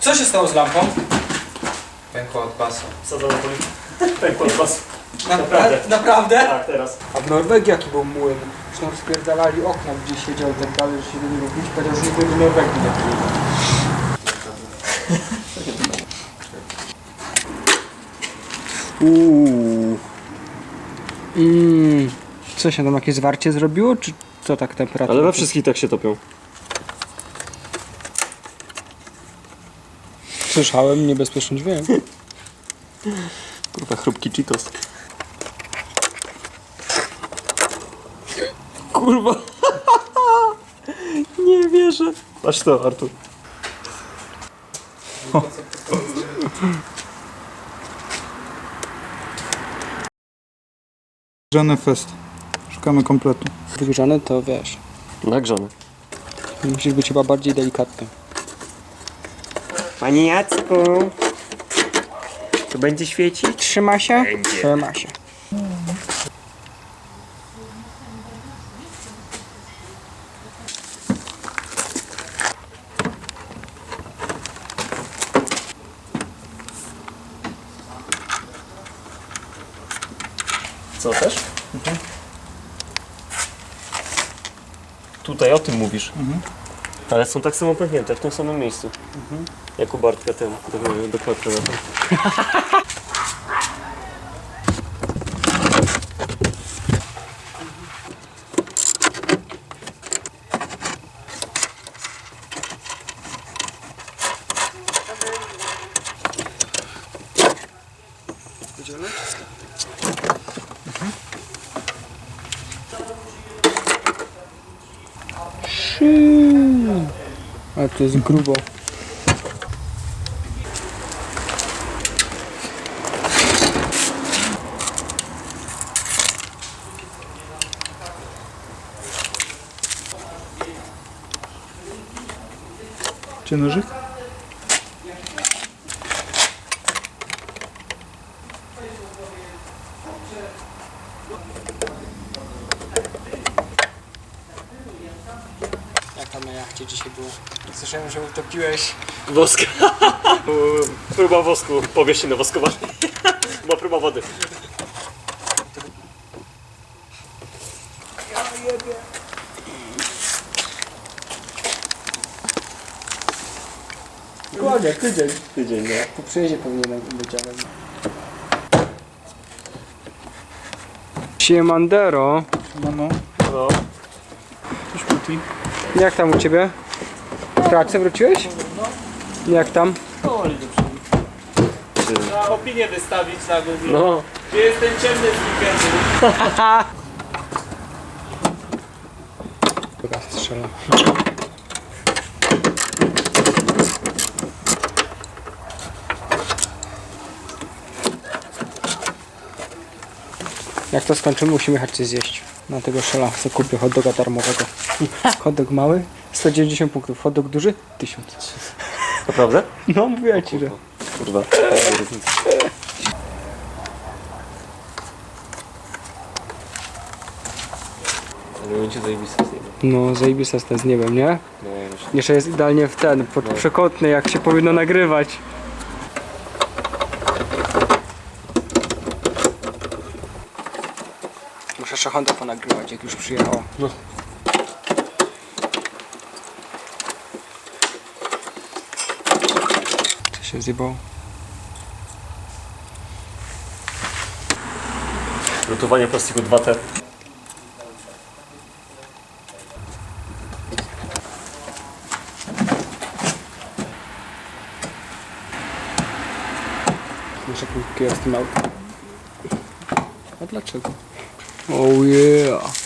Co się stało z lampą? Pękła od pasu. Wsadzone pękło od pasu. Naprawdę? Naprawdę? Tak, teraz. A w Norwegii jaki był młyn? Zresztą rozpierdalali okna, gdzie siedział i tak dalej, że się do niego bić, powiedział, że nie będzie do Norwegii lepiej. Co się tam, jakieś zwarcie zrobiło, czy co tak temperatura? Ale we wszystkich tak się topią. Słyszałem niebezpieczny dźwięk. Kurwa, chrupki Cheetos. Kurwa. Nie wierzę. Patrz to, Artur. Grzany fest. Szukamy kompletu. Wygrzane to wiesz, Nagrzany. musisz być chyba bardziej delikatny. Panie Jacku. To będzie świecić? Trzyma się? Będzie. Trzyma się. Co też? Tutaj o tym mówisz. Ale są tak samo pęknięte, w tym samym miejscu. Jak u Bartka temu, dokładnie na tym. Ale to jest grubo. Czy nożyk? Jak tam na jachcie dzisiaj było? Słyszałem, że utopiłeś. Wosk. Próba wosku, powierzchni na woskowanie. Była próba wody. Dokładnie, tydzień. Tydzień, nie? Po przyjeździe powinienem być, ale... Siemandero. No. No. Cześć Puti. Jak tam u ciebie? W pracę wróciłeś? Jak tam? Na opinię wystawić na Google. No. Gdzie jest ten ciemny z weekendu? Dobra, strzela. Jak to skończymy, musimy jechać coś zjeść. Na tego szela, co kupię hot doga darmowego. Hot dog mały, 190 punktów. Hot dog duży, 1000. Naprawdę? No, mówię ci, że... Kurwa. Ale będzie zajebiste z niego. No, zajebista jest to z niebem, nie? No, właśnie. Jeszcze jest idealnie w ten, przekątny, jak się powinno nagrywać. Muszę Honda ponagrywać, jak już przyjechało. No. Co się zjebało? Lutowanie plastiku 2T. Wiesz, jak kierowcy mały. A dlaczego? Oh yeah!